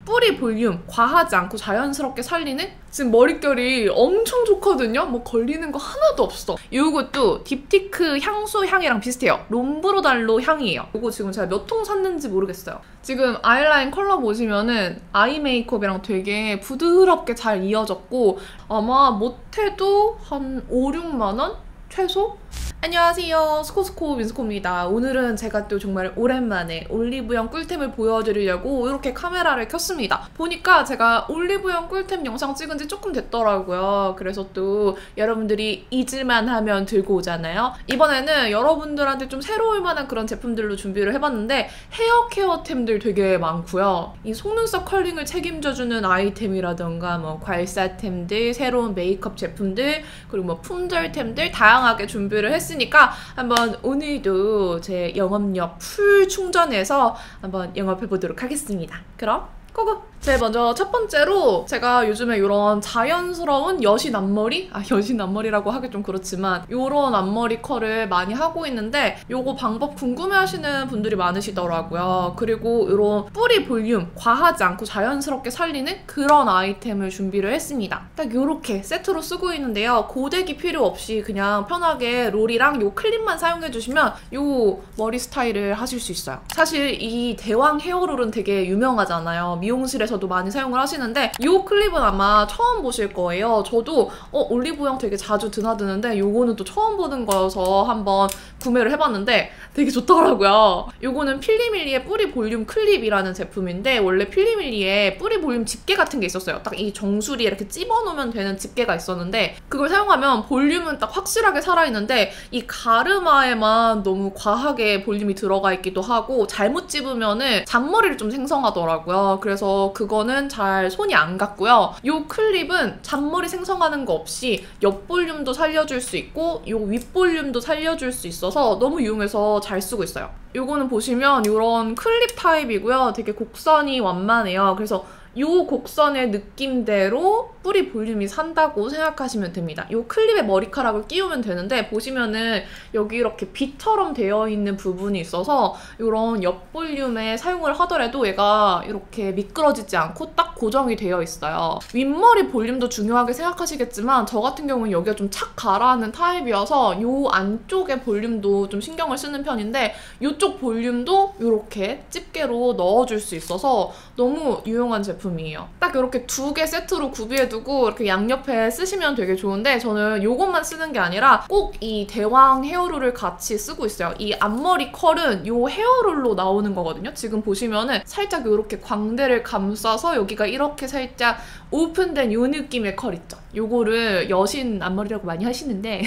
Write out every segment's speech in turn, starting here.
뿌리 볼륨 과하지 않고 자연스럽게 살리는 지금 머릿결이 엄청 좋거든요? 뭐 걸리는 거 하나도 없어. 이것도 딥티크 향수 향이랑 비슷해요. 롬브르달로 향이에요. 이거 지금 제가 몇 통 샀는지 모르겠어요. 지금 아이라인 컬러 보시면은 아이 메이크업이랑 되게 부드럽게 잘 이어졌고 아마 못해도 한 5, 6만 원? 최소? 안녕하세요, 스코스코 민스코입니다. 오늘은 제가 또 정말 오랜만에 올리브영 꿀템을 보여드리려고 이렇게 카메라를 켰습니다. 보니까 제가 올리브영 꿀템 영상 찍은 지 조금 됐더라고요. 그래서 또 여러분들이 잊을만 하면 들고 오잖아요. 이번에는 여러분들한테 좀 새로울 만한 그런 제품들로 준비를 해봤는데 헤어 케어템들 되게 많고요. 이 속눈썹 컬링을 책임져주는 아이템이라던가 뭐 괄사템들, 새로운 메이크업 제품들, 그리고 뭐 품절템들 다양하게 준비를 했습니다. 으니까 한번 오늘도 제 영업력 풀 충전해서 한번 영업해보도록 하겠습니다. 그럼 고고! 제일 먼저 첫 번째로 제가 요즘에 이런 자연스러운 여신 앞머리? 여신 앞머리라고 하기 좀 그렇지만 이런 앞머리 컬을 많이 하고 있는데 요거 방법 궁금해하시는 분들이 많으시더라고요. 그리고 이런 뿌리 볼륨 과하지 않고 자연스럽게 살리는 그런 아이템을 준비를 했습니다. 딱 이렇게 세트로 쓰고 있는데요. 고데기 필요 없이 그냥 편하게 롤이랑 요 클립만 사용해주시면 요 머리 스타일을 하실 수 있어요. 사실 이 대왕 헤어롤은 되게 유명하잖아요. 미용실에서도 많이 사용을 하시는데 이 클립은 아마 처음 보실 거예요. 저도 올리브영 되게 자주 드나드는데 요거는 또 처음 보는 거여서 한번 구매를 해봤는데 되게 좋더라고요. 요거는 필리밀리의 뿌리 볼륨 클립이라는 제품인데 원래 필리밀리에 뿌리 볼륨 집게 같은 게 있었어요. 딱 이 정수리에 이렇게 집어놓으면 되는 집게가 있었는데 그걸 사용하면 볼륨은 딱 확실하게 살아있는데 이 가르마에만 너무 과하게 볼륨이 들어가 있기도 하고 잘못 집으면은 잔머리를 좀 생성하더라고요. 그래서 그거는 잘 손이 안 갔고요. 이 클립은 잔머리 생성하는 거 없이 옆 볼륨도 살려줄 수 있고 이 윗 볼륨도 살려줄 수 있어서 너무 유용해서 잘 쓰고 있어요. 요거는 보시면 이런 클립 타입이고요. 되게 곡선이 완만해요. 그래서 이 곡선의 느낌대로 뿌리 볼륨이 산다고 생각하시면 됩니다. 이 클립에 머리카락을 끼우면 되는데 보시면은 여기 이렇게 B처럼 되어 있는 부분이 있어서 이런 옆 볼륨에 사용을 하더라도 얘가 이렇게 미끄러지지 않고 딱 고정이 되어 있어요. 윗머리 볼륨도 중요하게 생각하시겠지만 저 같은 경우는 여기가 좀 착 가라앉는 타입이어서 이 안쪽에 볼륨도 좀 신경을 쓰는 편인데 이쪽 볼륨도 이렇게 집게로 넣어줄 수 있어서 너무 유용한 제품이에요. 딱 이렇게 두 개 세트로 구비해두고 이렇게 양옆에 쓰시면 되게 좋은데 저는 이것만 쓰는 게 아니라 꼭 이 대왕 헤어롤을 같이 쓰고 있어요. 이 앞머리 컬은 이 헤어롤로 나오는 거거든요. 지금 보시면은 살짝 이렇게 광대를 감싸서 여기가 이렇게 살짝 오픈된 이 느낌의 컬 있죠. 요거를 여신 앞머리라고 많이 하시는데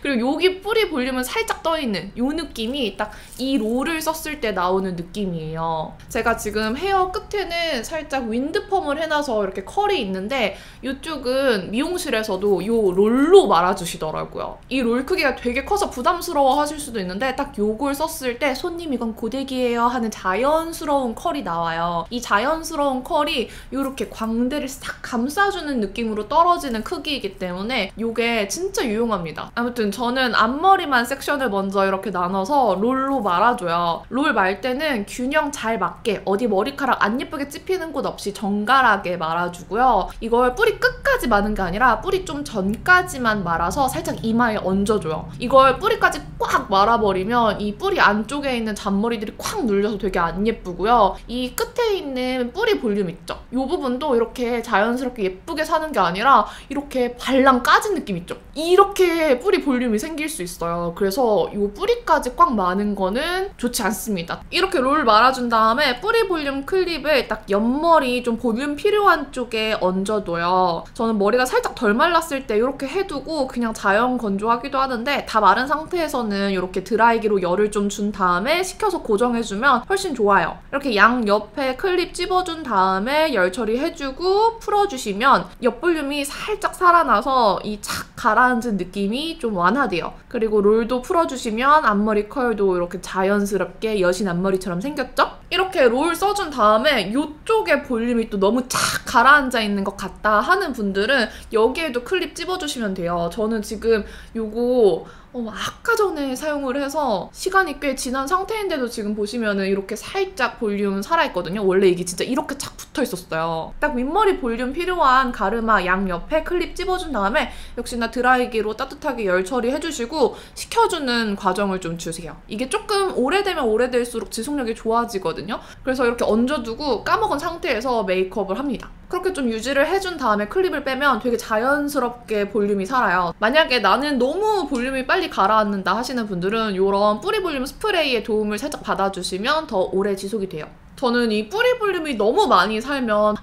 그리고 여기 뿌리 볼륨은 살짝 떠있는 이 느낌이 딱 이 롤을 썼을 때 나오는 느낌이에요. 제가 지금 헤어 끝에는 살짝 윈드펌을 해놔서 이렇게 컬이 있는데 이쪽은 미용실에서도 이 롤로 말아주시더라고요. 이 롤 크기가 되게 커서 부담스러워 하실 수도 있는데 딱 요걸 썼을 때 손님 이건 고데기예요 하는 자연스러운 컬이 나와요. 이 자연스러운 컬이 이렇게 광대를 싹 감싸주는 느낌으로 떨어지는 크기이기 때문에 이게 진짜 유용합니다. 아무튼 저는 앞머리만 섹션을 먼저 이렇게 나눠서 롤로 말아줘요. 롤 말 때는 균형 잘 맞게 어디 머리카락 안 예쁘게 찝히는 곳 없이 정갈하게 말아주고요. 이걸 뿌리 끝까지 마는 게 아니라 뿌리 좀 전까지만 말아서 살짝 이마에 얹어줘요. 이걸 뿌리까지 꽉 말아버리면 이 뿌리 안쪽에 있는 잔머리들이 콱 눌려서 되게 안 예쁘고요. 이 끝에 있는 뿌리 볼륨 있죠? 이 부분도 이렇게 자연스럽게 예쁘게 사는 게 아니라 이렇게 발랑 까진 느낌 있죠? 이렇게 뿌리 볼륨이 생길 수 있어요. 그래서 이 뿌리까지 꽉 마는 거는 좋지 않습니다. 이렇게 롤 말아준 다음에 뿌리 볼륨 클립을 딱 옆머리 좀 볼륨 필요한 쪽에 얹어둬요. 저는 머리가 살짝 덜 말랐을 때 이렇게 해두고 그냥 자연 건조하기도 하는데 다 마른 상태에서는 이렇게 드라이기로 열을 좀 준 다음에 식혀서 고정해주면 훨씬 좋아요. 이렇게 양 옆에 클립 찝어준 다음에 열 처리해주고 풀어주시면 옆 볼륨이 살짝 살아나서 이 착 가라앉은 느낌이 좀 완화돼요. 그리고 롤도 풀어주시면 앞머리 컬도 이렇게 자연스럽게 여신 앞머리처럼 생겼죠? 이렇게 롤 써준 다음에 이쪽에 볼륨이 또 너무 착 가라앉아 있는 것 같다 하는 분들은 여기에도 클립 찝어주시면 돼요. 저는 지금 요거 아까 전에 사용을 해서 시간이 꽤 지난 상태인데도 지금 보시면은 이렇게 살짝 볼륨 살아있거든요. 원래 이게 진짜 이렇게 착 붙어있었어요. 딱 윗머리 볼륨 필요한 가르마 양옆에 클립 찝어준 다음에 역시나 드라이기로 따뜻하게 열 처리해주시고 식혀주는 과정을 좀 주세요. 이게 조금 오래되면 오래될수록 지속력이 좋아지거든요. 그래서 이렇게 얹어두고 까먹은 상태에서 메이크업을 합니다. 그렇게 좀 유지를 해준 다음에 클립을 빼면 되게 자연스럽게 볼륨이 살아요. 만약에 나는 너무 볼륨이 빨리 가라앉는다 하시는 분들은 이런 뿌리 볼륨 스프레이의 도움을 살짝 받아주시면 더 오래 지속이 돼요. 저는 이 뿌리 볼륨이 너무 많이 살면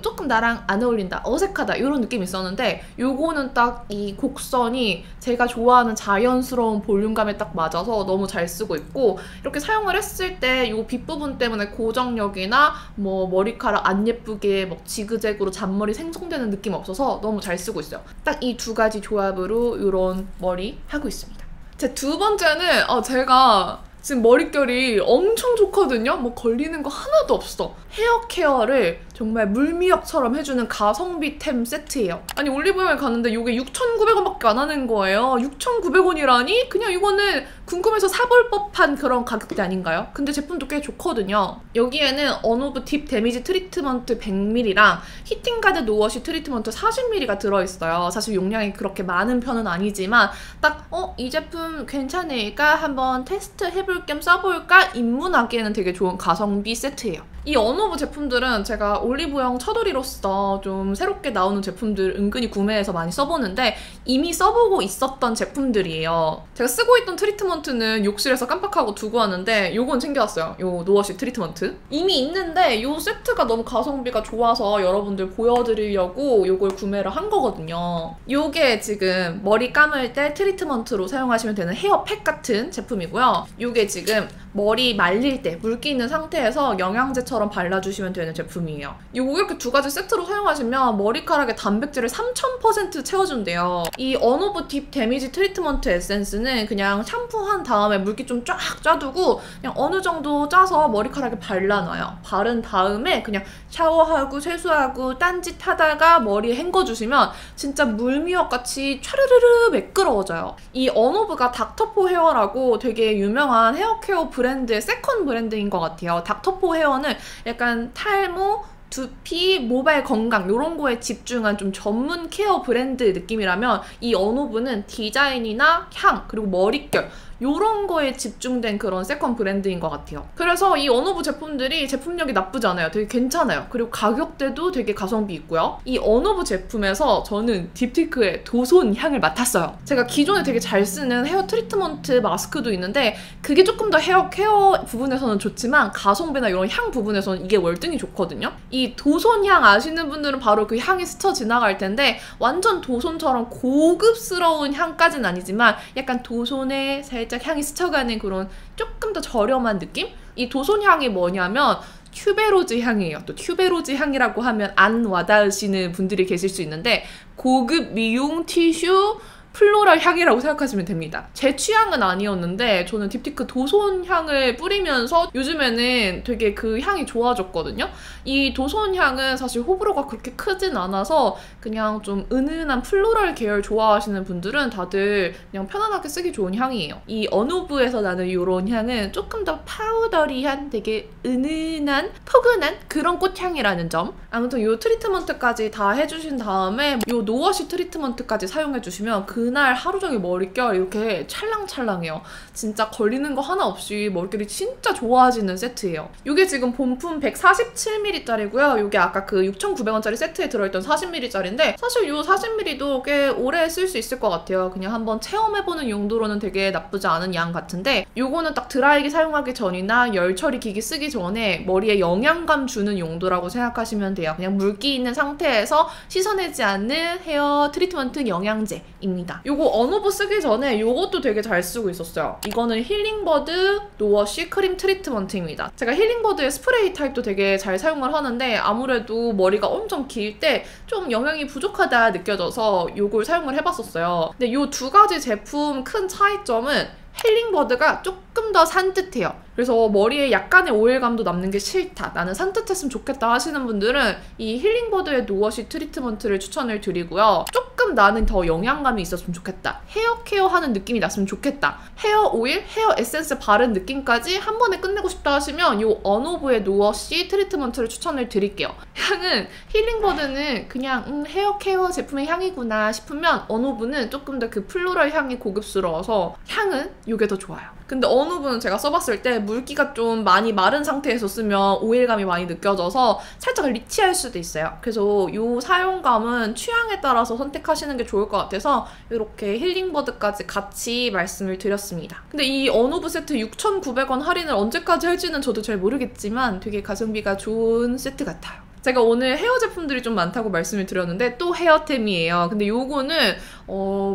조금 나랑 안 어울린다, 어색하다 이런 느낌이 있었는데 요거는 딱 이 곡선이 제가 좋아하는 자연스러운 볼륨감에 딱 맞아서 너무 잘 쓰고 있고, 이렇게 사용을 했을 때 이 빗부분 때문에 고정력이나 뭐 머리카락 안 예쁘게 막 지그재그로 잔머리 생성되는 느낌 없어서 너무 잘 쓰고 있어요. 딱 이 두 가지 조합으로 이런 머리 하고 있습니다. 제 두 번째는 제가 지금 머릿결이 엄청 좋거든요? 뭐 걸리는 거 하나도 없어. 헤어 케어를 정말 물미역처럼 해주는 가성비템 세트예요. 아니 올리브영에 갔는데 이게 6,900원밖에 안 하는 거예요. 6,900원이라니? 그냥 이거는 궁금해서 사볼 법한 그런 가격대 아닌가요? 근데 제품도 꽤 좋거든요. 여기에는 언오브 딥 데미지 트리트먼트 100ml랑 히팅가드 노워시 트리트먼트 40ml가 들어있어요. 사실 용량이 그렇게 많은 편은 아니지만 딱 이 제품 괜찮을까? 한번 테스트 해볼 겸 써볼까? 입문하기에는 되게 좋은 가성비 세트예요. 이 언오브 제품들은 제가 올리브영 처돌이로서 좀 새롭게 나오는 제품들 은근히 구매해서 많이 써보는데 이미 써보고 있었던 제품들이에요. 제가 쓰고 있던 트리트먼트는 욕실에서 깜빡하고 두고 왔는데 요건 챙겨왔어요. 요 노워시 트리트먼트. 이미 있는데 요 세트가 너무 가성비가 좋아서 여러분들 보여드리려고 요걸 구매를 한 거거든요. 요게 지금 머리 감을 때 트리트먼트로 사용하시면 되는 헤어팩 같은 제품이고요. 요게 지금 머리 말릴 때 물기 있는 상태에서 영양제처럼 발라주시면 되는 제품이에요. 이거 이렇게 두 가지 세트로 사용하시면 머리카락에 단백질을 3000% 채워준대요. 이 언오브 딥 데미지 트리트먼트 에센스는 그냥 샴푸한 다음에 물기 좀 쫙 짜두고 그냥 어느 정도 짜서 머리카락에 발라놔요. 바른 다음에 그냥 샤워하고 세수하고 딴짓 하다가 머리에 헹궈주시면 진짜 물미역같이 촤르르르 매끄러워져요. 이 언오브가 닥터포 헤어라고 되게 유명한 헤어케어 브랜드의 세컨 브랜드인 것 같아요. 닥터포 헤어는 약간 탈모, 두피, 모발 건강 이런 거에 집중한 좀 전문 케어 브랜드 느낌이라면 이 언오브는 디자인이나 향, 그리고 머릿결 이런 거에 집중된 그런 세컨 브랜드인 것 같아요. 그래서 이 언오브 제품들이 제품력이 나쁘지 않아요. 되게 괜찮아요. 그리고 가격대도 되게 가성비 있고요. 이 언오브 제품에서 저는 딥티크의 도손 향을 맡았어요. 제가 기존에 되게 잘 쓰는 헤어 트리트먼트 마스크도 있는데 그게 조금 더 헤어 케어 부분에서는 좋지만 가성비나 이런 향 부분에서는 이게 월등히 좋거든요. 이 도손 향 아시는 분들은 바로 그 향이 스쳐 지나갈 텐데 완전 도손처럼 고급스러운 향까지는 아니지만 약간 도손에 살짝 향이 스쳐가는 그런 조금 더 저렴한 느낌? 이 도손 향이 뭐냐면 튜베로즈 향이에요. 또 튜베로즈 향이라고 하면 안 와닿으시는 분들이 계실 수 있는데 고급 미용 티슈 플로럴 향이라고 생각하시면 됩니다. 제 취향은 아니었는데 저는 딥티크 도손 향을 뿌리면서 요즘에는 되게 그 향이 좋아졌거든요. 이 도손 향은 사실 호불호가 그렇게 크진 않아서 그냥 좀 은은한 플로럴 계열 좋아하시는 분들은 다들 그냥 편안하게 쓰기 좋은 향이에요. 이 언오브에서 나는 이런 향은 조금 더 파우더리한 되게 은은한 포근한 그런 꽃향이라는 점. 아무튼 이 트리트먼트까지 다 해주신 다음에 이 노워시 트리트먼트까지 사용해주시면 그날 하루 종일 머릿결 이렇게 찰랑찰랑해요. 진짜 걸리는 거 하나 없이 머릿결이 진짜 좋아지는 세트예요. 이게 지금 본품 147ml짜리고요. 이게 아까 그 6,900원짜리 세트에 들어있던 40ml짜리인데 사실 이 40ml도 꽤 오래 쓸 수 있을 것 같아요. 그냥 한번 체험해보는 용도로는 되게 나쁘지 않은 양 같은데 이거는 딱 드라이기 사용하기 전이나 열 처리 기기 쓰기 전에 머리에 영양감 주는 용도라고 생각하시면 돼요. 그냥 물기 있는 상태에서 씻어내지 않는 헤어 트리트먼트 영양제입니다. 이거 언오브 쓰기 전에 이것도 되게 잘 쓰고 있었어요. 이거는 힐링버드 노워시 크림 트리트먼트입니다. 제가 힐링버드의 스프레이 타입도 되게 잘 사용을 하는데 아무래도 머리가 엄청 길 때 좀 영양이 부족하다 느껴져서 이걸 사용을 해봤었어요. 근데 이 두 가지 제품 큰 차이점은 힐링버드가 조금 더 산뜻해요. 그래서 머리에 약간의 오일감도 남는 게 싫다, 나는 산뜻했으면 좋겠다 하시는 분들은 이 힐링버드의 노워시 트리트먼트를 추천을 드리고요. 조금 조금 나는 더 영양감이 있었으면 좋겠다. 헤어 케어하는 느낌이 났으면 좋겠다. 헤어 오일, 헤어 에센스 바른 느낌까지 한 번에 끝내고 싶다 하시면 이 언오브의 노워시 트리트먼트를 추천을 드릴게요. 향은 힐링버드는 그냥 헤어 케어 제품의 향이구나 싶으면 언오브는 조금 더 그 플로럴 향이 고급스러워서 향은 이게 더 좋아요. 근데 언오브는 제가 써봤을 때 물기가 좀 많이 마른 상태에서 쓰면 오일감이 많이 느껴져서 살짝 리치할 수도 있어요. 그래서 이 사용감은 취향에 따라서 선택하시는 게 좋을 것 같아서 이렇게 힐링버드까지 같이 말씀을 드렸습니다. 근데 이 언오브 세트 6,900원 할인을 언제까지 할지는 저도 잘 모르겠지만 되게 가성비가 좋은 세트 같아요. 제가 오늘 헤어 제품들이 좀 많다고 말씀을 드렸는데 또 헤어템이에요. 근데 요거는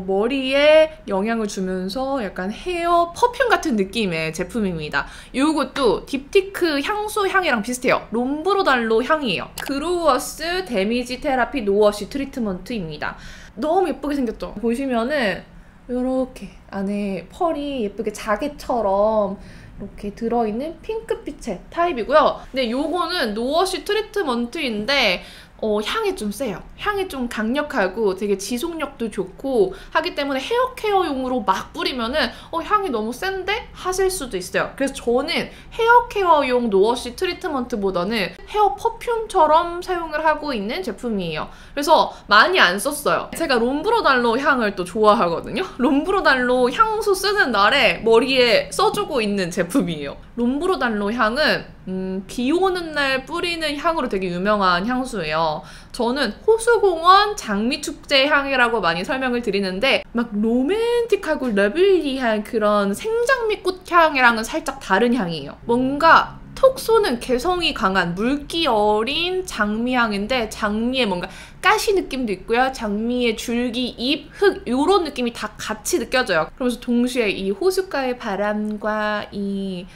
머리에 영향을 주면서 약간 헤어 퍼퓸 같은 느낌의 제품입니다. 요것도 딥티크 향수 향이랑 비슷해요. 롬브로달로 향이에요. 그로워스 데미지 테라피 노워시 트리트먼트입니다. 너무 예쁘게 생겼죠? 보시면은 요렇게 안에 펄이 예쁘게 자개처럼 이렇게 들어있는 핑크빛의 타입이고요. 근데 요거는 노워시 트리트먼트인데 향이 좀 세요. 향이 좀 강력하고 되게 지속력도 좋고 하기 때문에 헤어 케어용으로 막 뿌리면은 향이 너무 센데? 하실 수도 있어요. 그래서 저는 헤어 케어용 노워시 트리트먼트보다는 헤어 퍼퓸처럼 사용을 하고 있는 제품이에요. 그래서 많이 안 썼어요. 제가 롬브로달로 향을 또 좋아하거든요. 롬브로달로 향수 쓰는 날에 머리에 써주고 있는 제품이에요. 롬브로달로 향은 비 오는 날 뿌리는 향으로 되게 유명한 향수예요. 저는 호수공원 장미축제 향이라고 많이 설명을 드리는데 막 로맨틱하고 러블리한 그런 생장미꽃 향이랑은 살짝 다른 향이에요. 뭔가 톡 쏘는 개성이 강한 물기 어린 장미향인데 장미의 뭔가 가시 느낌도 있고요. 장미의 줄기, 잎, 흙 이런 느낌이 다 같이 느껴져요. 그러면서 동시에 이 호숫가의 바람과 이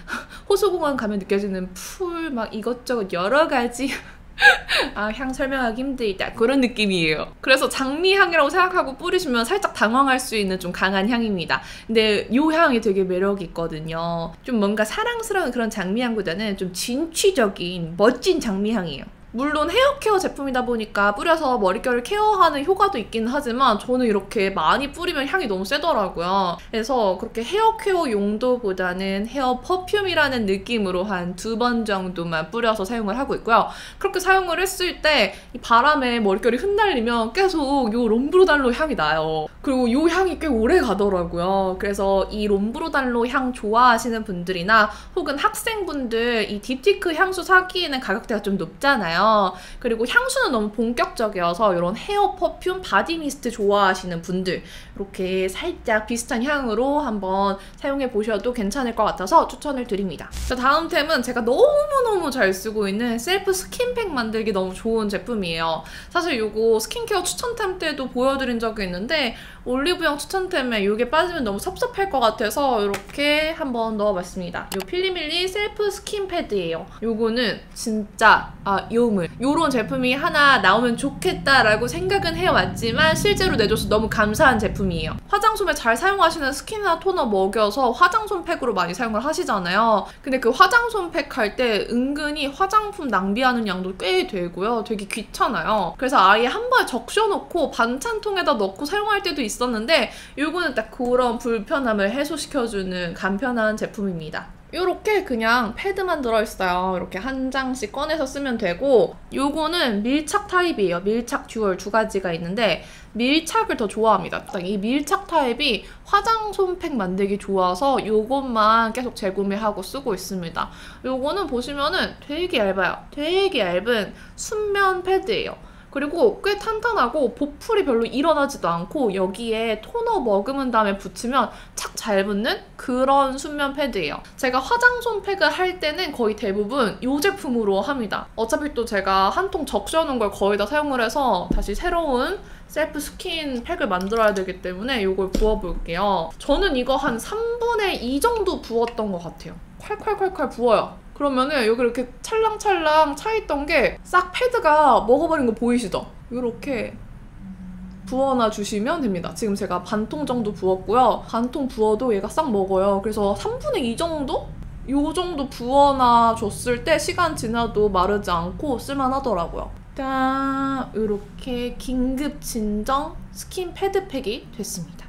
호수공원 가면 느껴지는 풀 막 이것저것 여러 가지 향 설명하기 힘들다 그런 느낌이에요. 그래서 장미향이라고 생각하고 뿌리시면 살짝 당황할 수 있는 좀 강한 향입니다. 근데 이 향이 되게 매력이 있거든요. 좀 뭔가 사랑스러운 그런 장미향보다는 좀 진취적인 멋진 장미향이에요. 물론 헤어 케어 제품이다 보니까 뿌려서 머릿결을 케어하는 효과도 있긴 하지만 저는 이렇게 많이 뿌리면 향이 너무 세더라고요. 그래서 그렇게 헤어 케어 용도보다는 헤어 퍼퓸이라는 느낌으로 한 2번 정도만 뿌려서 사용을 하고 있고요. 그렇게 사용을 했을 때 이 바람에 머릿결이 흩날리면 계속 요 롬브로달로 향이 나요. 그리고 요 향이 꽤 오래 가더라고요. 그래서 이 롬브로달로 향 좋아하시는 분들이나 혹은 학생분들 이 딥티크 향수 사기에는 가격대가 좀 높잖아요. 그리고 향수는 너무 본격적이어서 이런 헤어 퍼퓸, 바디 미스트 좋아하시는 분들 이렇게 살짝 비슷한 향으로 한번 사용해 보셔도 괜찮을 것 같아서 추천을 드립니다. 자, 다음 템은 제가 너무너무 잘 쓰고 있는 셀프 스킨팩 만들기 너무 좋은 제품이에요. 사실 이거 스킨케어 추천템 때도 보여드린 적이 있는데 올리브영 추천템에 이게 빠지면 너무 섭섭할 것 같아서 이렇게 한번 넣어봤습니다. 이 필리밀리 셀프 스킨 패드예요. 요거는 진짜 요물 요런 제품이 하나 나오면 좋겠다라고 생각은 해왔지만 실제로 내줘서 너무 감사한 제품이에요. 화장솜에 잘 사용하시는 스킨이나 토너 먹여서 화장솜 팩으로 많이 사용을 하시잖아요. 근데 그 화장솜 팩 할 때 은근히 화장품 낭비하는 양도 꽤 되고요. 되게 귀찮아요. 그래서 아예 한 번에 적셔놓고 반찬통에다 넣고 사용할 때도 있었는데 요거는 딱 그런 불편함을 해소시켜주는 간편한 제품입니다. 요렇게 그냥 패드만 들어있어요. 이렇게 한 장씩 꺼내서 쓰면 되고 요거는 밀착 타입이에요. 밀착 듀얼 두 가지가 있는데 밀착을 더 좋아합니다. 이 밀착 타입이 화장솜 팩 만들기 좋아서 요것만 계속 재구매하고 쓰고 있습니다. 요거는 보시면은 되게 얇아요. 되게 얇은 순면 패드예요. 그리고 꽤 탄탄하고 보풀이 별로 일어나지도 않고 여기에 토너 머금은 다음에 붙이면 착 잘 붙는 그런 순면 패드예요. 제가 화장솜 팩을 할 때는 거의 대부분 이 제품으로 합니다. 어차피 또 제가 한 통 적셔놓은 걸 거의 다 사용을 해서 다시 새로운 셀프 스킨 팩을 만들어야 되기 때문에 이걸 부어볼게요. 저는 이거 한 3분의 2 정도 부었던 것 같아요. 콸콸콸콸 부어요. 그러면은 여기 이렇게 찰랑찰랑 차있던 게 싹 패드가 먹어버린 거 보이시죠? 이렇게 부어놔 주시면 됩니다. 지금 제가 반통 정도 부었고요. 반통 부어도 얘가 싹 먹어요. 그래서 3분의 2 정도? 요 정도 부어놔 줬을 때 시간 지나도 마르지 않고 쓸만하더라고요. 짠! 이렇게 긴급 진정 스킨 패드팩이 됐습니다.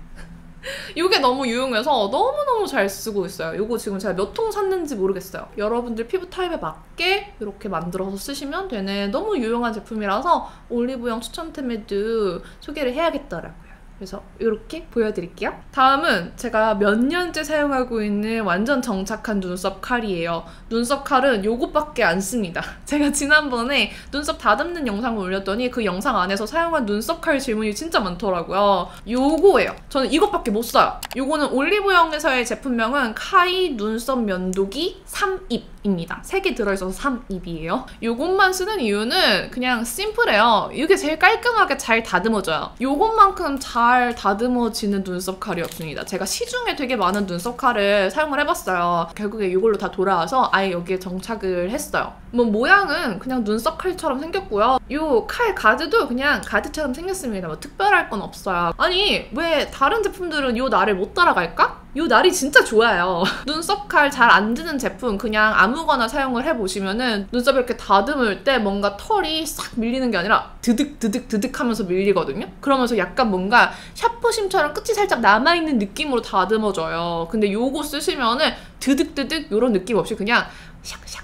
이게 너무 유용해서 너무너무 잘 쓰고 있어요. 이거 지금 제가 몇 통 샀는지 모르겠어요. 여러분들 피부 타입에 맞게 이렇게 만들어서 쓰시면 되는 너무 유용한 제품이라서 올리브영 추천템에도 소개를 해야겠더라고요. 그래서 이렇게 보여드릴게요. 다음은 제가 몇 년째 사용하고 있는 완전 정착한 눈썹 칼이에요. 눈썹 칼은 요것밖에 안 씁니다. 제가 지난번에 눈썹 다듬는 영상을 올렸더니 그 영상 안에서 사용한 눈썹 칼 질문이 진짜 많더라고요. 요거예요. 저는 이것밖에 못 써요. 요거는 올리브영에서의 제품명은 카이 눈썹 면도기 3입입니다. 3개 들어있어서 3입이에요. 요것만 쓰는 이유는 그냥 심플해요. 이게 제일 깔끔하게 잘 다듬어져요. 요것만큼 잘 다듬어지는 눈썹 칼이 없습니다. 제가 시중에 되게 많은 눈썹 칼을 사용을 해봤어요. 결국에 이걸로 다 돌아와서 아예 여기에 정착을 했어요. 뭐 모양은 그냥 눈썹 칼처럼 생겼고요. 요 칼 가드도 그냥 가드처럼 생겼습니다. 뭐 특별할 건 없어요. 아니 왜 다른 제품들은 요 날을 못 따라갈까? 요 날이 진짜 좋아요. 눈썹 칼 잘 안 드는 제품 그냥 아무거나 사용을 해보시면은 눈썹 이렇게 다듬을 때 뭔가 털이 싹 밀리는 게 아니라 드득 하면서 밀리거든요? 그러면서 약간 뭔가 샤프심처럼 끝이 살짝 남아있는 느낌으로 다듬어져요. 근데 요거 쓰시면은 드득 요런 느낌 없이 그냥 샥샥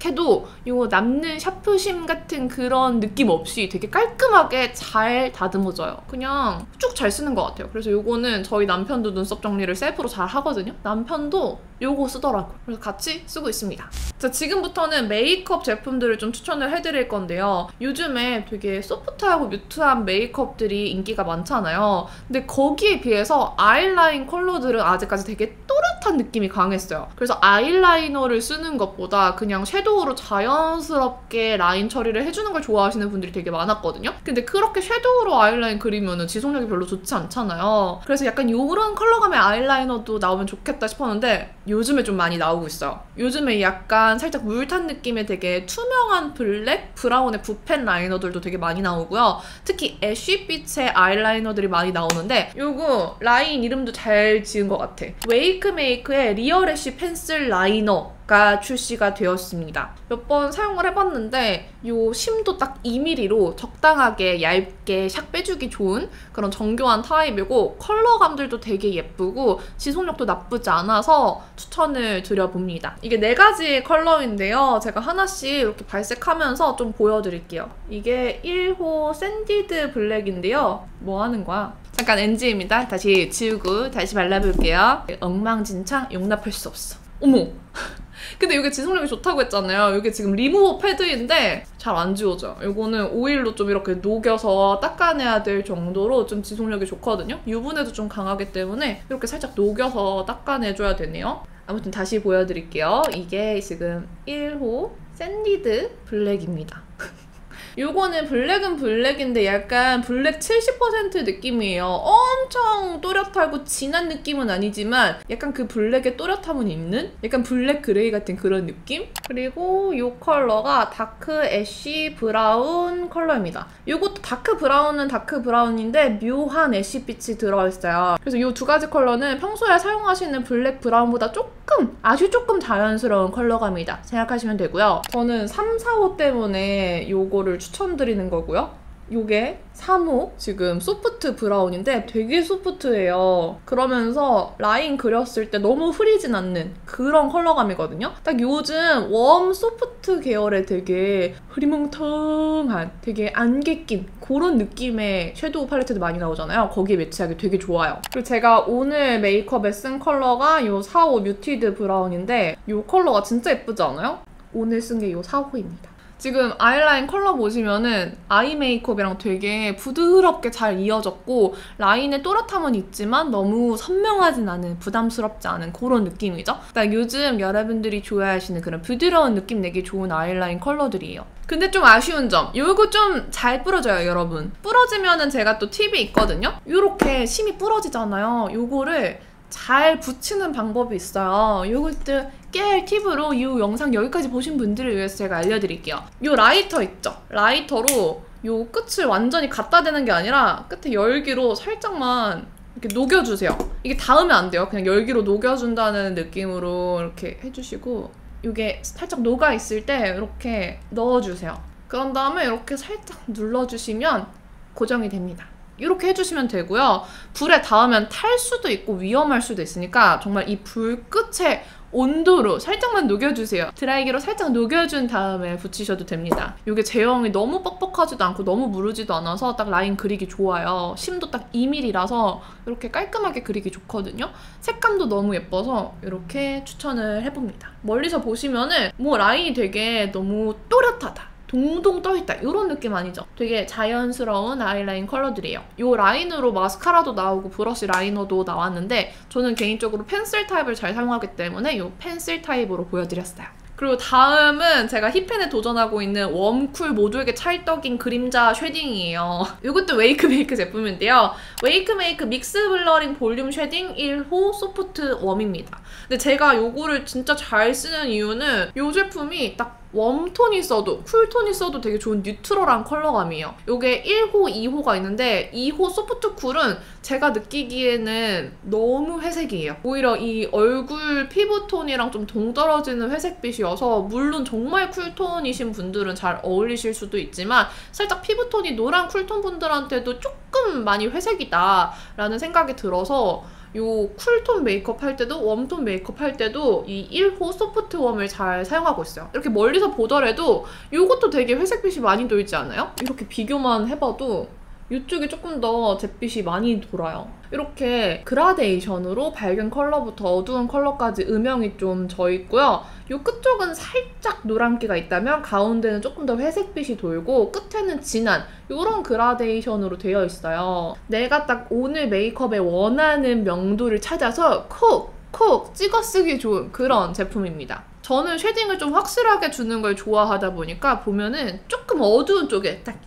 해도 요 남는 샤프심 같은 그런 느낌 없이 되게 깔끔하게 잘 다듬어져요. 그냥 쭉 잘 쓰는 것 같아요. 그래서 요거는 저희 남편도 눈썹 정리를 셀프로 잘 하거든요. 남편도 요거 쓰더라고요. 그래서 같이 쓰고 있습니다. 자, 지금부터는 메이크업 제품들을 좀 추천을 해드릴 건데요. 요즘에 되게 소프트하고 뮤트한 메이크업들이 인기가 많잖아요. 근데 거기에 비해서 아이라인 컬러들은 아직까지 되게 또렷한 느낌이 강했어요. 그래서 아이라이너를 쓰는 것보다 그냥 섀도우로 자연스럽게 라인 처리를 해주는 걸 좋아하시는 분들이 되게 많았거든요. 근데 그렇게 섀도우로 아이라인 그리면 지속력이 별로 좋지 않잖아요. 그래서 약간 이런 컬러감의 아이라이너도 나오면 좋겠다 싶었는데 요즘에 좀 많이 나오고 있어요. 요즘에 약간 살짝 물탄 느낌의 되게 투명한 블랙, 브라운의 붓펜 라이너들도 되게 많이 나오고요. 특히 애쉬빛의 아이라이너들이 많이 나오는데 요거 라인 이름도 잘 지은 것 같아. 웨이크메이크의 리얼 애쉬 펜슬 라이너가 출시가 되었습니다. 몇 번 사용을 해봤는데 요 심도 딱 2mm로 적당하게 얇게 샥 빼주기 좋은 그런 정교한 타입이고 컬러감들도 되게 예쁘고 지속력도 나쁘지 않아서 추천을 드려봅니다. 이게 4가지 컬러인데요. 제가 하나씩 이렇게 발색하면서 좀 보여드릴게요. 이게 1호 샌디드 블랙인데요. 뭐 하는 거야? 잠깐 NG입니다. 다시 지우고 다시 발라볼게요. 엉망진창 용납할 수 없어. 어머! 근데 이게 지속력이 좋다고 했잖아요. 이게 지금 리무버 패드인데 잘 안 지워져요. 이거는 오일로 좀 이렇게 녹여서 닦아내야 될 정도로 좀 지속력이 좋거든요. 유분에도 좀 강하기 때문에 이렇게 살짝 녹여서 닦아내줘야 되네요. 아무튼 다시 보여드릴게요. 이게 지금 1호 샌디드 블랙입니다. 요거는 블랙은 블랙인데 약간 블랙 70% 느낌이에요. 엄청 또렷하고 진한 느낌은 아니지만 약간 그 블랙의 또렷함은 있는? 약간 블랙 그레이 같은 그런 느낌? 그리고 요 컬러가 다크 애쉬 브라운 컬러입니다. 요것도 다크 브라운은 다크 브라운인데 묘한 애쉬빛이 들어있어요. 그래서 요 2가지 컬러는 평소에 사용하시는 블랙 브라운보다 아주 조금 자연스러운 컬러감이다 생각하시면 되고요. 저는 3, 4호 때문에 요거를 추천드리는 거고요. 요게 3호 지금 소프트 브라운인데 되게 소프트해요. 그러면서 라인 그렸을 때 너무 흐리진 않는 그런 컬러감이거든요. 딱 요즘 웜 소프트 계열의 되게 흐리멍텅한 되게 안개 낀 그런 느낌의 섀도우 팔레트도 많이 나오잖아요. 거기에 매치하기 되게 좋아요. 그리고 제가 오늘 메이크업에 쓴 컬러가 요 4호 뮤티드 브라운인데 요 컬러가 진짜 예쁘지 않아요? 오늘 쓴 게 요 4호입니다. 지금 아이라인 컬러 보시면은 아이 메이크업이랑 되게 부드럽게 잘 이어졌고 라인의 또렷함은 있지만 너무 선명하진 않은, 부담스럽지 않은 그런 느낌이죠. 그러니까 요즘 여러분들이 좋아하시는 그런 부드러운 느낌 내기 좋은 아이라인 컬러들이에요. 근데 좀 아쉬운 점, 요거 좀 잘 부러져요, 여러분. 부러지면은 제가 또 팁이 있거든요. 요렇게 심이 부러지잖아요. 요거를 잘 붙이는 방법이 있어요. 요것도 깨알 팁으로 이 영상 여기까지 보신 분들을 위해서 제가 알려드릴게요. 요 라이터 있죠? 라이터로 요 끝을 완전히 갖다 대는 게 아니라 끝에 열기로 살짝만 이렇게 녹여주세요. 이게 닿으면 안 돼요. 그냥 열기로 녹여준다는 느낌으로 이렇게 해주시고 이게 살짝 녹아있을 때 이렇게 넣어주세요. 그런 다음에 이렇게 살짝 눌러주시면 고정이 됩니다. 이렇게 해주시면 되고요. 불에 닿으면 탈 수도 있고 위험할 수도 있으니까 정말 이 불 끝에 온도로 살짝만 녹여주세요. 드라이기로 살짝 녹여준 다음에 붙이셔도 됩니다. 이게 제형이 너무 뻑뻑하지도 않고 너무 무르지도 않아서 딱 라인 그리기 좋아요. 심도 딱 2mm라서 이렇게 깔끔하게 그리기 좋거든요. 색감도 너무 예뻐서 이렇게 추천을 해봅니다. 멀리서 보시면은 뭐 라인이 되게 너무 또렷하다, 동동 떠있다 이런 느낌 아니죠? 되게 자연스러운 아이라인 컬러들이에요. 이 라인으로 마스카라도 나오고 브러쉬 라이너도 나왔는데 저는 개인적으로 펜슬 타입을 잘 사용하기 때문에 이 펜슬 타입으로 보여드렸어요. 그리고 다음은 제가 힙펜에 도전하고 있는 웜쿨 모두에게 찰떡인 그림자 쉐딩이에요. 이것도 웨이크메이크 제품인데요. 웨이크메이크 믹스 블러링 볼륨 쉐딩 1호 소프트 웜입니다. 근데 제가 이거를 진짜 잘 쓰는 이유는 이 제품이 딱 웜톤이 써도 쿨톤이 써도 되게 좋은 뉴트럴한 컬러감이에요. 이게 1호, 2호가 있는데 2호 소프트 쿨은 제가 느끼기에는 너무 회색이에요. 오히려 이 얼굴 피부톤이랑 좀 동떨어지는 회색빛이어서 물론 정말 쿨톤이신 분들은 잘 어울리실 수도 있지만 살짝 피부톤이 노란 쿨톤 분들한테도 조금 많이 회색이다 라는 생각이 들어서 요 쿨톤 메이크업 할 때도 웜톤 메이크업 할 때도 이 1호 소프트 웜을 잘 사용하고 있어요. 이렇게 멀리서 보더라도 이것도 되게 회색빛이 많이 돌지 않아요? 이렇게 비교만 해봐도 이쪽이 조금 더 잿빛이 많이 돌아요. 이렇게 그라데이션으로 밝은 컬러부터 어두운 컬러까지 음영이 좀 져있고요. 이 끝쪽은 살짝 노란기가 있다면 가운데는 조금 더 회색빛이 돌고 끝에는 진한 이런 그라데이션으로 되어 있어요. 내가 딱 오늘 메이크업에 원하는 명도를 찾아서 콕 찍어 쓰기 좋은 그런 제품입니다. 저는 쉐딩을 좀 확실하게 주는 걸 좋아하다 보니까 보면은 조금 어두운 쪽에 딱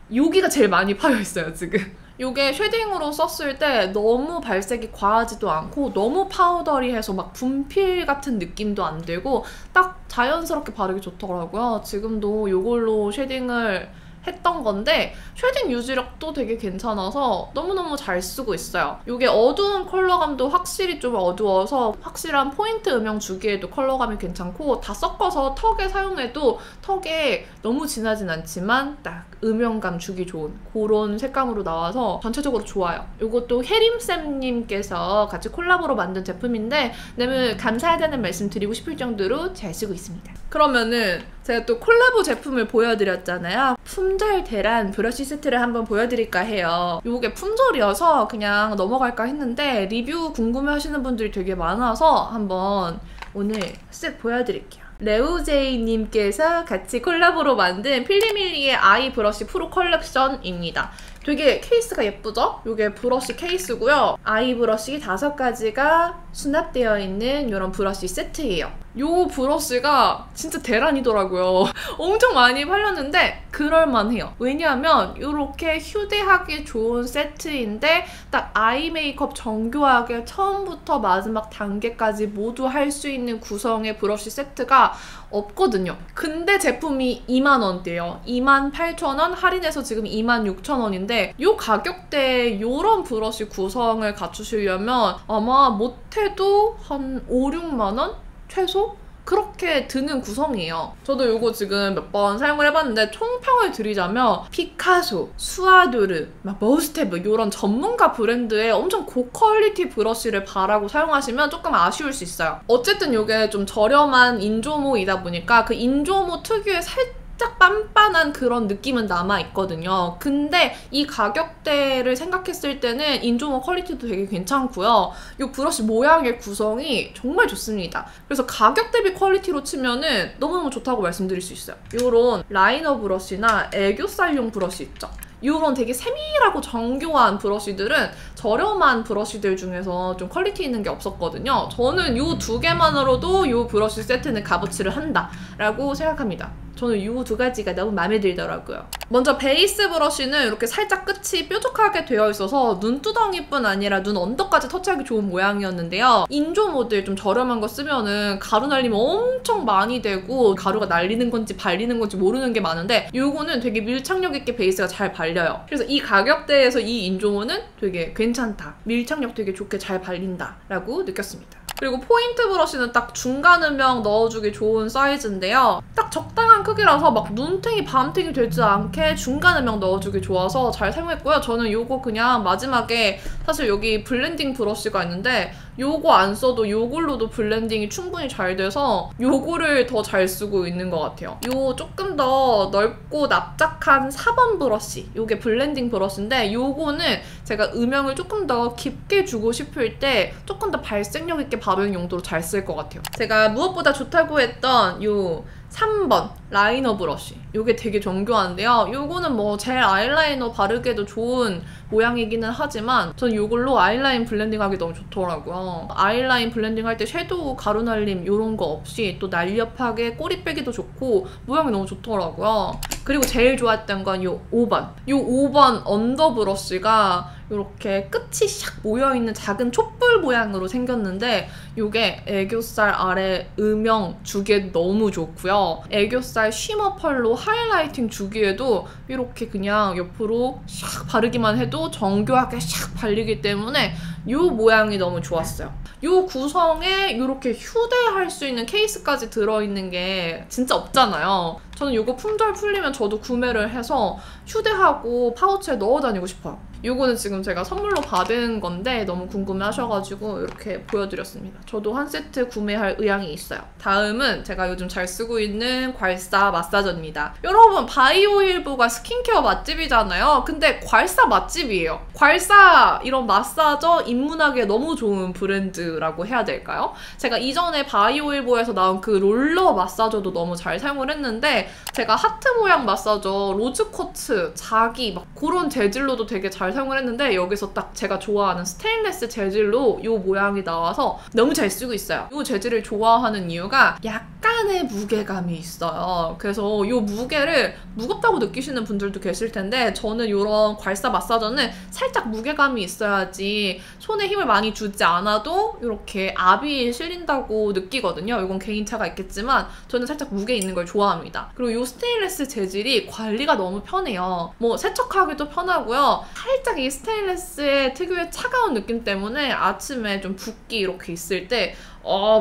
여기가 제일 많이 파여있어요, 지금. 이게 쉐딩으로 썼을 때 너무 발색이 과하지도 않고 너무 파우더리해서 막 분필 같은 느낌도 안 들고 딱 자연스럽게 바르기 좋더라고요. 지금도 이걸로 쉐딩을 했던 건데 쉐딩 유지력도 되게 괜찮아서 너무너무 잘 쓰고 있어요. 이게 어두운 컬러감도 확실히 좀 어두워서 확실한 포인트 음영 주기에도 컬러감이 괜찮고 다 섞어서 턱에 사용해도 턱에 너무 진하진 않지만 딱 음영감 주기 좋은 그런 색감으로 나와서 전체적으로 좋아요. 이것도 혜림쌤님께서 같이 콜라보로 만든 제품인데 너무 감사하다는 말씀 드리고 싶을 정도로 잘 쓰고 있습니다. 그러면은 제가 또 콜라보 제품을 보여드렸잖아요. 품절 대란 브러쉬 세트를 한번 보여드릴까 해요. 이게 품절이어서 그냥 넘어갈까 했는데 리뷰 궁금해하시는 분들이 되게 많아서 한번 오늘 쓱 보여드릴게요. 레오제이님께서 같이 콜라보로 만든 필리밀리의 아이 브러쉬 프로 컬렉션입니다. 되게 케이스가 예쁘죠? 이게 브러쉬 케이스고요. 아이 브러쉬 5가지가 수납되어 있는 이런 브러쉬 세트예요. 이 브러쉬가 진짜 대란이더라고요. 엄청 많이 팔렸는데 그럴만해요. 왜냐하면 이렇게 휴대하기 좋은 세트인데 딱 아이 메이크업 정교하게 처음부터 마지막 단계까지 모두 할 수 있는 구성의 브러쉬 세트가 없거든요. 근데 제품이 20,000원대예요. 28,000원 할인해서 지금 26,000원인데 이 가격대에 이런 브러쉬 구성을 갖추시려면 아마 못해도 한 5, 6만원? 최소? 그렇게 드는 구성이에요. 저도 이거 지금 몇 번 사용을 해봤는데 총평을 드리자면 피카소, 수아두르, 머스테브 이런 전문가 브랜드의 엄청 고퀄리티 브러쉬를 바라고 사용하시면 조금 아쉬울 수 있어요. 어쨌든 이게 좀 저렴한 인조모이다 보니까 그 인조모 특유의 살짝 빤빤한 그런 느낌은 남아있거든요. 근데 이 가격대를 생각했을 때는 인조모 퀄리티도 되게 괜찮고요. 이 브러쉬 모양의 구성이 정말 좋습니다. 그래서 가격 대비 퀄리티로 치면은 너무너무 좋다고 말씀드릴 수 있어요. 이런 라이너 브러쉬나 애교살용 브러쉬 있죠? 이런 되게 세밀하고 정교한 브러쉬들은 저렴한 브러쉬들 중에서 좀 퀄리티 있는 게 없었거든요. 저는 이 2개만으로도 이 브러쉬 세트는 값어치를 한다라고 생각합니다. 저는 이 두 가지가 너무 마음에 들더라고요. 먼저 베이스 브러쉬는 이렇게 살짝 끝이 뾰족하게 되어 있어서 눈두덩이뿐 아니라 눈 언더까지 터치하기 좋은 모양이었는데요. 인조 모델 좀 저렴한 거 쓰면은 가루 날림 엄청 많이 되고 가루가 날리는 건지 발리는 건지 모르는 게 많은데 요거는 되게 밀착력 있게 베이스가 잘 발려요. 그래서 이 가격대에서 이 인조모는 되게 괜찮다. 밀착력 되게 좋게 잘 발린다 라고 느꼈습니다. 그리고 포인트 브러쉬는 딱 중간 음영 넣어주기 좋은 사이즈인데요. 딱 적당한 크기라서 막 눈탱이, 밤탱이 되지 않게 중간 음영 넣어주기 좋아서 잘 사용했고요. 저는 요거 그냥 마지막에 사실 여기 블렌딩 브러쉬가 있는데 요거 안 써도 요걸로도 블렌딩이 충분히 잘 돼서 요거를 더 잘 쓰고 있는 것 같아요. 요 조금 더 넓고 납작한 4번 브러쉬, 요게 블렌딩 브러쉬인데 요거는 제가 음영을 조금 더 깊게 주고 싶을 때 조금 더 발색력 있게 바르는 용도로 잘 쓸 것 같아요. 제가 무엇보다 좋다고 했던 요 3번 라이너 브러쉬, 요게 되게 정교한데요. 요거는 뭐 젤 아이라이너 바르기에도 좋은 모양이기는 하지만 전 요걸로 아이라인 블렌딩하기 너무 좋더라고요. 아이라인 블렌딩할 때 섀도우 가루 날림 요런 거 없이 또 날렵하게 꼬리 빼기도 좋고 모양이 너무 좋더라고요. 그리고 제일 좋았던 건 요 5번. 요 5번 언더 브러쉬가 이렇게 끝이 샥 모여있는 작은 촛불 모양으로 생겼는데 이게 애교살 아래 음영 주기에 너무 좋고요. 애교살 쉬머 펄로 하이라이팅 주기에도 이렇게 그냥 옆으로 샥 바르기만 해도 정교하게 샥 발리기 때문에 이 모양이 너무 좋았어요. 이 구성에 이렇게 휴대할 수 있는 케이스까지 들어있는 게 진짜 없잖아요. 저는 이거 품절 풀리면 저도 구매를 해서 휴대하고 파우치에 넣어 다니고 싶어요. 이거는 지금 제가 선물로 받은 건데 너무 궁금해하셔가지고 이렇게 보여드렸습니다. 저도 한 세트 구매할 의향이 있어요. 다음은 제가 요즘 잘 쓰고 있는 괄사 마사저입니다. 여러분, 바이오일보가 스킨케어 맛집이잖아요. 근데 괄사 맛집이에요. 괄사 이런 마사저 입문하기에 너무 좋은 브랜드라고 해야 될까요? 제가 이전에 바이오일보에서 나온 그 롤러 마사저도 너무 잘 사용을 했는데 제가 하트 모양 마사저, 로즈쿼츠, 자기 막 그런 재질로도 되게 잘 사용을 했는데 여기서 딱 제가 좋아하는 스테인레스 재질로 이 모양이 나와서 너무 잘 쓰고 있어요. 이 재질을 좋아하는 이유가 약간의 무게감이 있어요. 그래서 이 무게를 무겁다고 느끼시는 분들도 계실 텐데 저는 이런 괄사 마사저는 살짝 무게감이 있어야지 손에 힘을 많이 주지 않아도 이렇게 압이 실린다고 느끼거든요. 이건 개인차가 있겠지만 저는 살짝 무게 있는 걸 좋아합니다. 그리고 이 스테인레스 재질이 관리가 너무 편해요. 뭐 세척하기도 편하고요. 살짝 이 스테인레스의 특유의 차가운 느낌 때문에 아침에 좀 붓기 이렇게 있을 때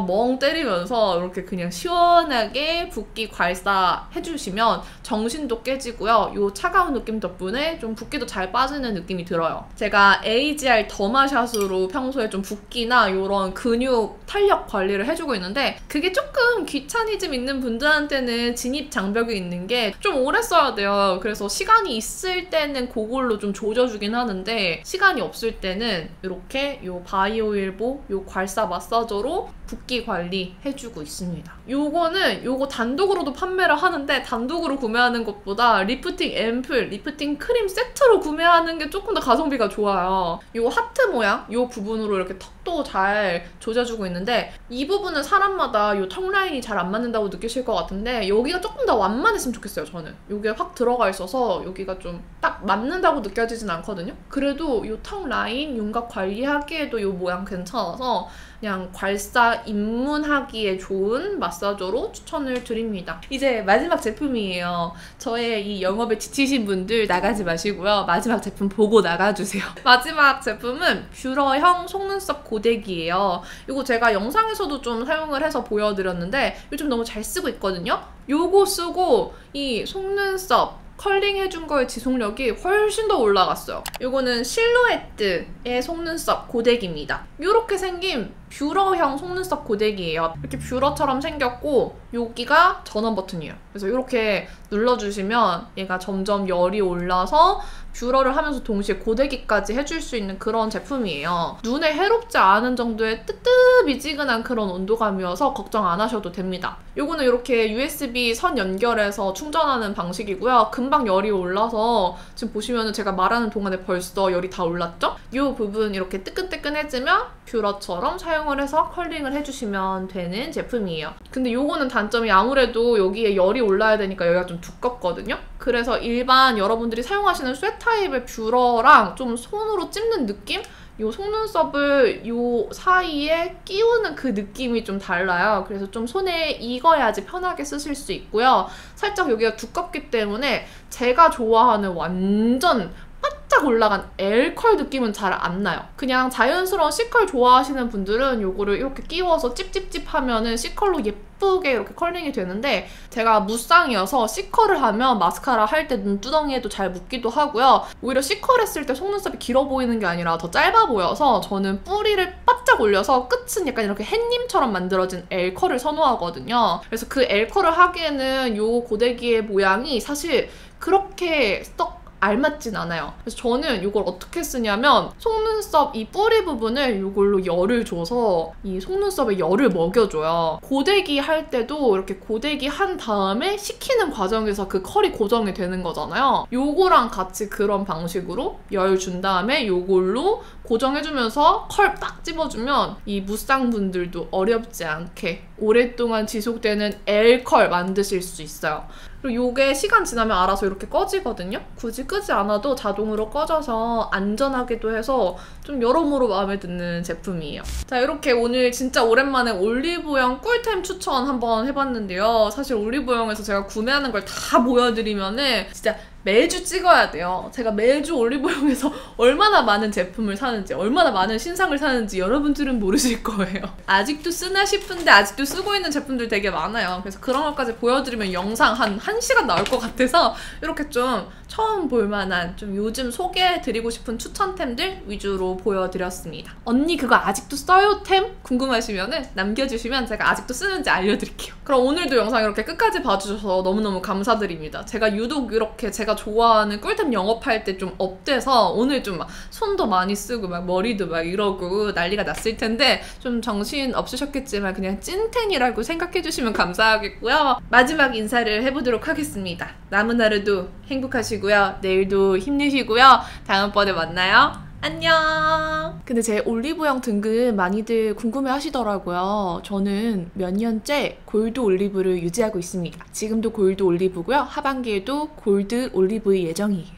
멍 때리면서 이렇게 그냥 시원하게 붓기 괄사 해주시면 정신도 깨지고요. 이 차가운 느낌 덕분에 좀 붓기도 잘 빠지는 느낌이 들어요. 제가 AGR 더마샷으로 평소에 좀 붓기나 이런 근육 탄력 관리를 해주고 있는데 그게 조금 귀차니즘 있는 분들한테는 진입 장벽이 있는 게 좀 오래 써야 돼요. 그래서 시간이 있을 때는 그걸로 좀 조져주긴 하는데 시간이 없을 때는 이렇게 이 바이오일보 이 괄사 마사저로 붓기 관리 해주고 있습니다. 요거 단독으로도 판매를 하는데 단독으로 구매하는 것보다 리프팅 앰플, 리프팅 크림 세트로 구매하는 게 조금 더 가성비가 좋아요. 요 하트 모양, 요 부분으로 이렇게 턱도 잘 조져주고 있는데 이 부분은 사람마다 요 턱 라인이 잘 안 맞는다고 느끼실 것 같은데 여기가 조금 더 완만했으면 좋겠어요, 저는. 요게 확 들어가 있어서 여기가 좀 딱 맞는다고 느껴지진 않거든요. 그래도 요 턱 라인, 윤곽 관리하기에도 요 모양 괜찮아서 그냥 괄사 입문하기에 좋은 마사저로 추천을 드립니다. 이제 마지막 제품이에요. 저의 이 영업에 지치신 분들 나가지 마시고요. 마지막 제품 보고 나가주세요. 마지막 제품은 뷰러형 속눈썹 고데기예요. 이거 제가 영상에서도 좀 사용을 해서 보여드렸는데 요즘 너무 잘 쓰고 있거든요. 요거 쓰고 이 속눈썹 컬링 해준 거의 지속력이 훨씬 더 올라갔어요. 이거는 실루에트의 속눈썹 고데기입니다. 이렇게 생긴 뷰러형 속눈썹 고데기예요. 이렇게 뷰러처럼 생겼고 여기가 전원 버튼이에요. 그래서 이렇게 눌러주시면 얘가 점점 열이 올라서 뷰러를 하면서 동시에 고데기까지 해줄 수 있는 그런 제품이에요. 눈에 해롭지 않은 정도의 뜨뜻미지근한 그런 온도감이어서 걱정 안 하셔도 됩니다. 이거는 이렇게 USB 선 연결해서 충전하는 방식이고요. 금방 열이 올라서 지금 보시면은 제가 말하는 동안에 벌써 열이 다 올랐죠? 이 부분 이렇게 뜨끈뜨끈해지면 뷰러처럼 사용을 해서 컬링을 해주시면 되는 제품이에요. 근데 요거는 단점이 아무래도 여기에 열이 올라야 되니까 여기가 좀 두껍거든요? 그래서 일반 여러분들이 사용하시는 쇠 타입의 뷰러랑 좀 손으로 찝는 느낌? 요 속눈썹을 요 사이에 끼우는 그 느낌이 좀 달라요. 그래서 좀 손에 익어야지 편하게 쓰실 수 있고요. 살짝 여기가 두껍기 때문에 제가 좋아하는 완전 바짝 올라간 L컬 느낌은 잘 안 나요. 그냥 자연스러운 C컬 좋아하시는 분들은 요거를 이렇게 끼워서 찝찝찝 하면은 C컬로 예쁘게 이렇게 컬링이 되는데 제가 무쌍이어서 C컬을 하면 마스카라 할 때 눈두덩이에도 잘 묻기도 하고요. 오히려 C컬 했을 때 속눈썹이 길어 보이는 게 아니라 더 짧아 보여서 저는 뿌리를 바짝 올려서 끝은 약간 이렇게 햇님처럼 만들어진 L컬을 선호하거든요. 그래서 그 L컬을 하기에는 요 고데기의 모양이 사실 그렇게 썩 알맞진 않아요. 그래서 저는 이걸 어떻게 쓰냐면 속눈썹 이 뿌리 부분을 이걸로 열을 줘서 이 속눈썹에 열을 먹여줘요. 고데기 할 때도 이렇게 고데기 한 다음에 식히는 과정에서 그 컬이 고정이 되는 거잖아요. 요거랑 같이 그런 방식으로 열 준 다음에 요걸로 고정해주면서 컬 딱 집어주면 이 무쌍분들도 어렵지 않게 오랫동안 지속되는 L컬 만드실 수 있어요. 그리고 이게 시간 지나면 알아서 이렇게 꺼지거든요? 굳이 끄지 않아도 자동으로 꺼져서 안전하기도 해서 좀 여러모로 마음에 드는 제품이에요. 자, 이렇게 오늘 진짜 오랜만에 올리브영 꿀템 추천 한번 해봤는데요. 사실 올리브영에서 제가 구매하는 걸 다 보여드리면은 진짜 매주 찍어야 돼요. 제가 매주 올리브영에서 얼마나 많은 제품을 사는지, 얼마나 많은 신상을 사는지 여러분들은 모르실 거예요. 아직도 쓰나 싶은데 아직도 쓰고 있는 제품들 되게 많아요. 그래서 그런 것까지 보여드리면 영상 한 1시간 나올 것 같아서 이렇게 좀 처음 볼만한 좀 요즘 소개해드리고 싶은 추천템들 위주로 보여드렸습니다. 언니 그거 아직도 써요? 템? 궁금하시면 남겨주시면 제가 아직도 쓰는지 알려드릴게요. 그럼 오늘도 영상 이렇게 끝까지 봐주셔서 너무너무 감사드립니다. 제가 유독 이렇게 제가 좋아하는 꿀템 영업할 때 좀 업돼서 오늘 좀 막 손도 많이 쓰고 막 머리도 막 이러고 난리가 났을 텐데 좀 정신 없으셨겠지만 그냥 찐텐이라고 생각해주시면 감사하겠고요. 마지막 인사를 해보도록 하겠습니다. 남은 하루도 행복하시고요. 내일도 힘내시고요. 다음번에 만나요. 안녕. 근데 제 올리브영 등급 많이들 궁금해 하시더라고요. 저는 몇 년째 골드 올리브를 유지하고 있습니다. 지금도 골드 올리브고요. 하반기에도 골드 올리브일 예정이에요.